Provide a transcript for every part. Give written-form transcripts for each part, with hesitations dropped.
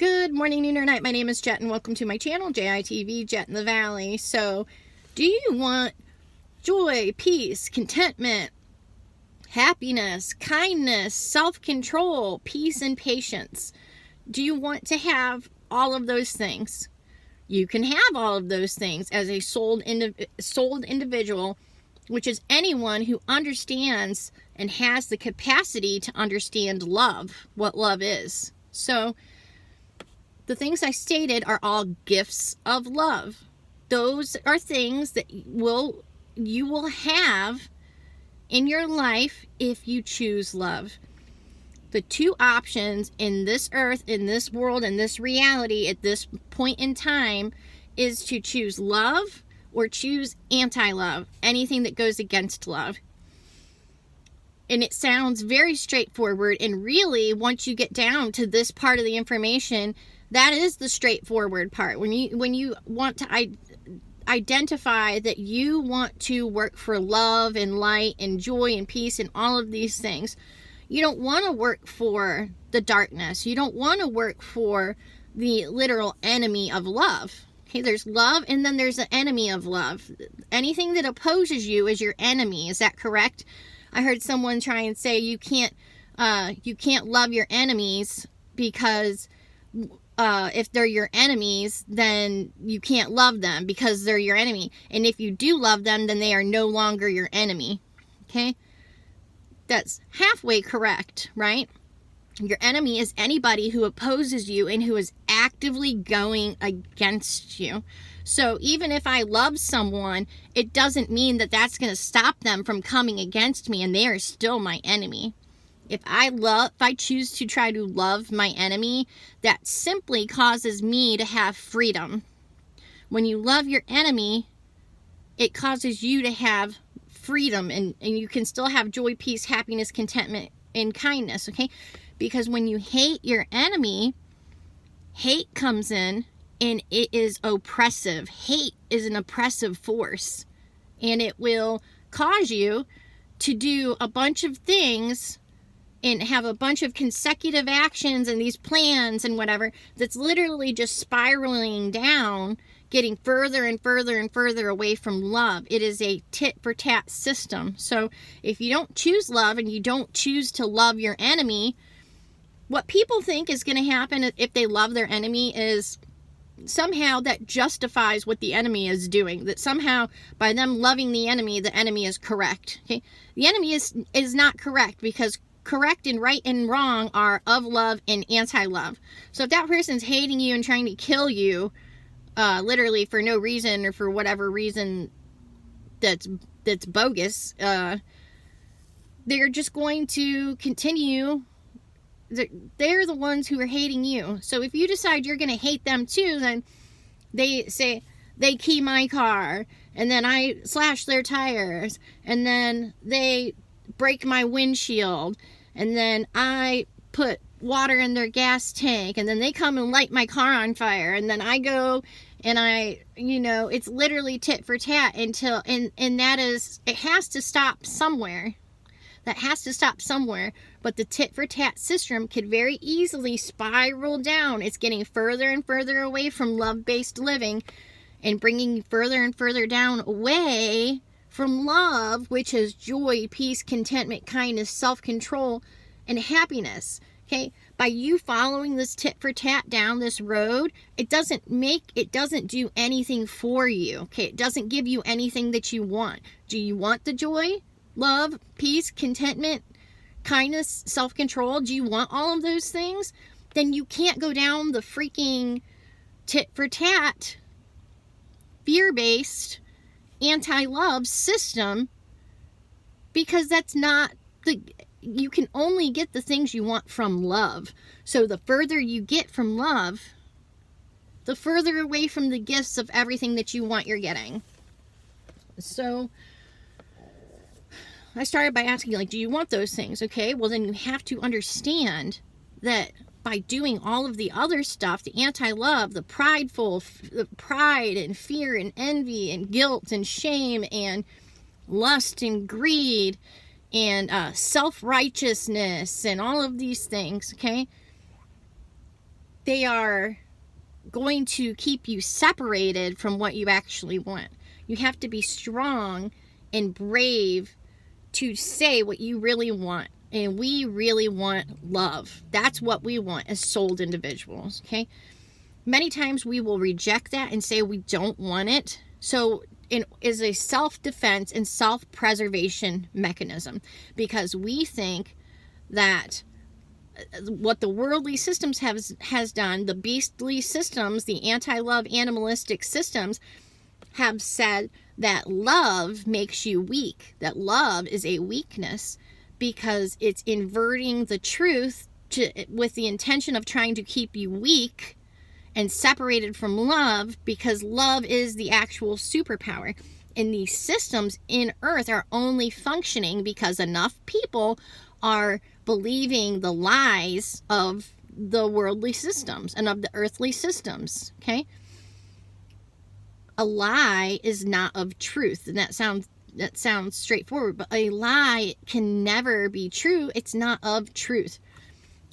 Good morning, noon, or night. My name is Jet, and welcome to my channel, JITV, Jet in the Valley. So, do you want joy, peace, contentment, happiness, kindness, self-control, peace, and patience? Do you want to have all of those things? You can have all of those things as a souled individual, which is anyone who understands and has the capacity to understand love, what love is. So, the things I stated are all gifts of love. Those are things that you will have in your life if you choose love. The two options in this earth, in this world, in this reality, at this point in time, is to choose love or choose anti-love, anything that goes against love. And it sounds very straightforward, and really, once you get down to this part of the information, that is the straightforward part. When you want to identify that you want to work for love and light and joy and peace and all of these things, you don't want to work for the darkness. You don't want to work for the literal enemy of love. Okay, there's love, and then there's the enemy of love. Anything that opposes you is your enemy. Is that correct? I heard someone try and say you can't love your enemies because if they're your enemies, then you can't love them because they're your enemy. And if you do love them, then they are no longer your enemy. Okay? That's halfway correct, right? Your enemy is anybody who opposes you and who is actively going against you. So even if I love someone, it doesn't mean that that's going to stop them from coming against me, and they are still my enemy. If I choose to try to love my enemy, that simply causes me to have freedom. When you love your enemy, it causes you to have freedom, and you can still have joy, peace, happiness, contentment, and kindness, okay? Because when you hate your enemy, hate comes in, and it is oppressive. Hate is an oppressive force, and it will cause you to do a bunch of things and have a bunch of consecutive actions and these plans and whatever that's literally just spiraling down, getting further and further and further away from love. It is a tit-for-tat system. So if you don't choose love and you don't choose to love your enemy, what people think is going to happen if they love their enemy is somehow that justifies what the enemy is doing. That somehow by them loving the enemy is correct. Okay? The enemy is not correct, because correct and right and wrong are of love and anti-love. So if that person's hating you and trying to kill you, literally for no reason or for whatever reason that's bogus, they're just going to continue. They're the ones who are hating you. So if you decide you're going to hate them too, then they say they key my car, and then I slash their tires, and then they break my windshield, and then I put water in their gas tank, and then they come and light my car on fire, and then I go and it's literally tit for tat until, and that is, it has to stop somewhere. That has to stop somewhere. But the tit for tat system could very easily spiral down. It's getting further and further away from love-based living and bringing you further and further down away from love, which is joy, peace, contentment, kindness, self-control, and happiness. Okay? By you following this tit for tat down this road, it doesn't do anything for you. Okay? It doesn't give you anything that you want. Do you want the joy, love, peace, contentment, kindness, self-control? Do you want all of those things? Then you can't go down the freaking tit for tat, fear-based, anti-love system, because that's not you can only get the things you want from love. So the further you get from love, the further away from the gifts of everything that you want you're getting. So I started by asking, do you want those things? Okay, well then you have to understand that by doing all of the other stuff, the anti-love, the pride and fear and envy and guilt and shame and lust and greed and self-righteousness and all of these things, okay? they are going to keep you separated from what you actually want. You have to be strong and brave to say what you really want. And we really want love. That's what we want as souled individuals, okay? Many times we will reject that and say we don't want it. So it is a self-defense and self-preservation mechanism, because we think that what the worldly systems has done, the beastly systems, the anti-love animalistic systems, have said that love makes you weak, that love is a weakness, because it's inverting the truth with the intention of trying to keep you weak and separated from love, because love is the actual superpower. And these systems in Earth are only functioning because enough people are believing the lies of the worldly systems and of the earthly systems, okay? A lie is not of truth, and that sounds straightforward, but a lie can never be true. It's not of truth.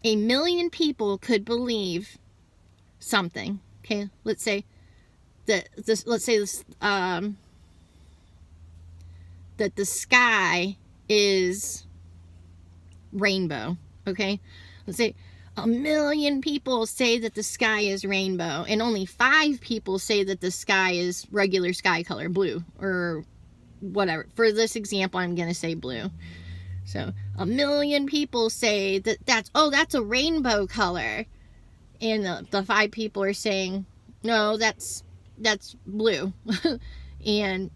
1 million people could believe something, okay? Let's say that the sky is rainbow, okay? Let's say 1 million people say that the sky is rainbow, and only 5 people say that the sky is regular sky color, blue, or whatever. For this example, I'm going to say blue. So 1 million people say that that's a rainbow color, and the 5 people are saying, no, that's blue. And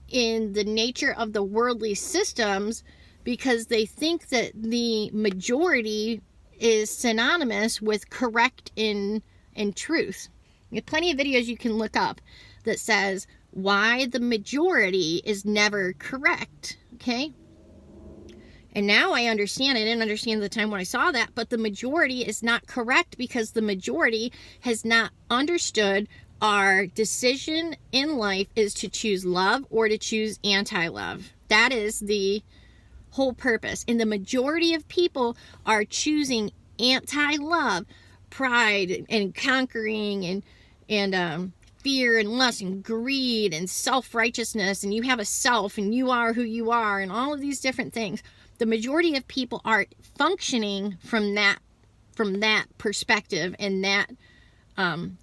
in the nature of the worldly systems, because they think that the majority is synonymous with correct and truth. There's plenty of videos you can look up that says why the majority is never correct, okay? And now I understand. I didn't understand at the time when I saw that, but the majority is not correct because the majority has not understood our decision in life is to choose love or to choose anti-love. That is the whole purpose. And the majority of people are choosing anti-love, pride and conquering and fear and lust and greed and self-righteousness, and you have a self and you are who you are and all of these different things. The majority of people are functioning from that perspective and that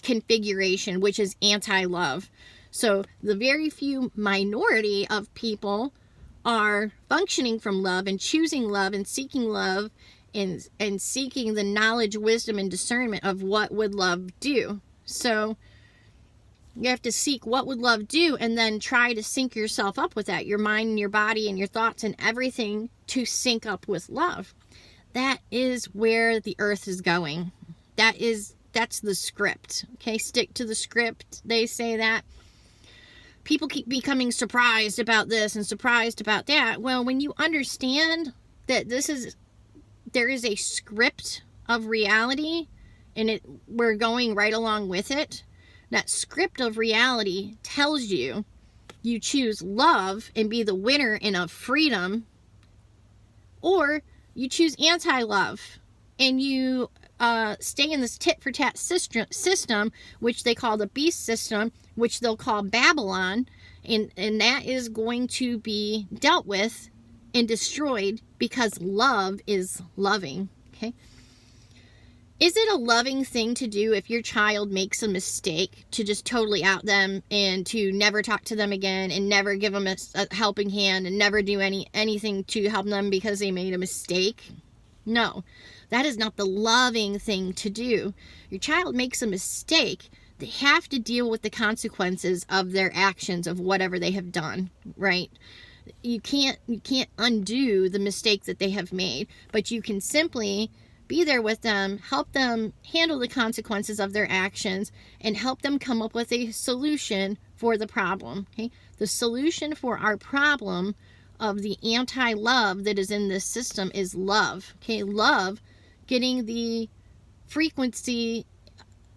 configuration, which is anti-love. So the very few minority of people are functioning from love and choosing love and seeking love and seeking the knowledge, wisdom, and discernment of what would love do. So you have to seek what would love do and then try to sync yourself up with that, your mind and your body and your thoughts and everything to sync up with love. That is where the earth is going. That's the script. Okay, stick to the script. They say that. People keep becoming surprised about this and surprised about that. Well, when you understand that there is a script of reality and we're going right along with it, that script of reality tells you choose love and be the winner in a freedom, or you choose anti-love and you stay in this tit-for-tat system, which they call the beast system, which they'll call Babylon, and that is going to be dealt with and destroyed because love is loving, okay? Is it a loving thing to do if your child makes a mistake to just totally out them and to never talk to them again and never give them a helping hand and never do anything to help them because they made a mistake? No, that is not the loving thing to do. Your child makes a mistake. They have to deal with the consequences of their actions, of whatever they have done, right? You can't undo the mistake that they have made, but you can simply be there with them, help them handle the consequences of their actions, and help them come up with a solution for the problem. Okay? The solution for our problem of the anti-love that is in this system is love. Okay? Love, getting the frequency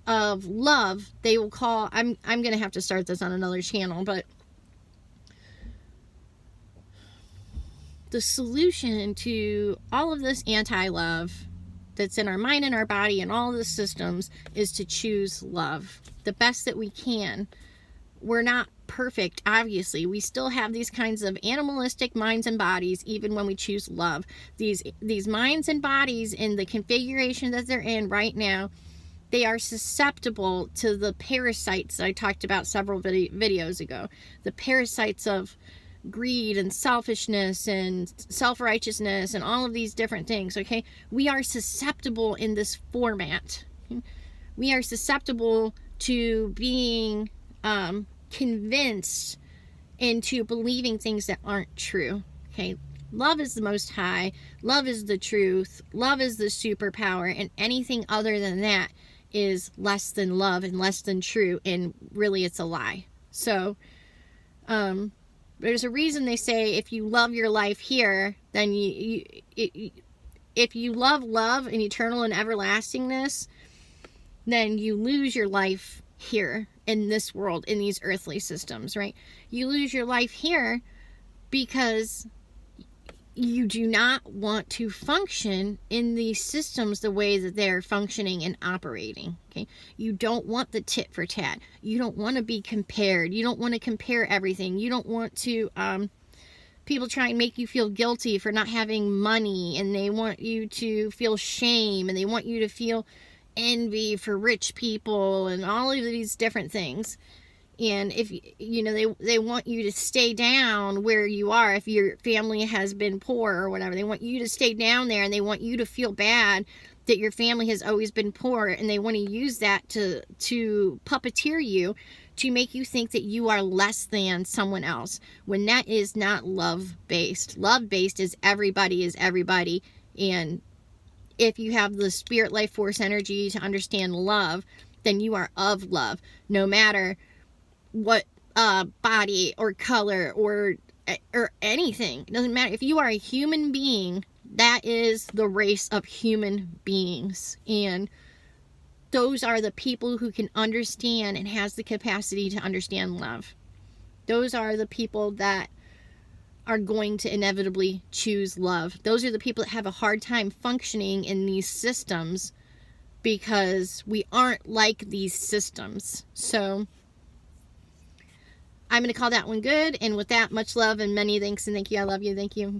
of love, they will call, I'm going to have to start this on another channel, but the solution to all of this anti-love, that's in our mind and our body and all the systems is to choose love the best that we can. We're not perfect, obviously. We still have these kinds of animalistic minds and bodies even when we choose love. These minds and bodies in the configuration that they're in right now, they are susceptible to the parasites that I talked about several videos ago. The parasites of greed and selfishness and self-righteousness and all of these different things, okay? We are susceptible in this format. We are susceptible to being convinced into believing things that aren't true, okay? Love is the most high. Love is the truth. Love is the superpower, and anything other than that is less than love and less than true, and really it's a lie. So there's a reason they say if you love your life here, then if you love and eternal and everlastingness, then you lose your life here in this world, in these earthly systems, right? You lose your life here because you do not want to function in these systems the way that they're functioning and operating, okay? You don't want the tit for tat. You don't want to be compared. You don't want to compare everything. You don't want to, people try and make you feel guilty for not having money, and they want you to feel shame, and they want you to feel envy for rich people and all of these different things. And if you know, they want you to stay down where you are. If your family has been poor or whatever, they want you to stay down there, and they want you to feel bad that your family has always been poor, and they want to use that to puppeteer you, to make you think that you are less than someone else, when that is not love-based. Love-based is everybody, and if you have the spirit life force energy to understand love, then you are of love, no matter what body or color or anything. It doesn't matter. If you are a human being, that is the race of human beings, and those are the people who can understand and has the capacity to understand love. Those are the people that are going to inevitably choose love. Those are the people that have a hard time functioning in these systems because we aren't like these systems. So I'm going to call that one good. And with that, much love and many thanks, and thank you. I love you. Thank you.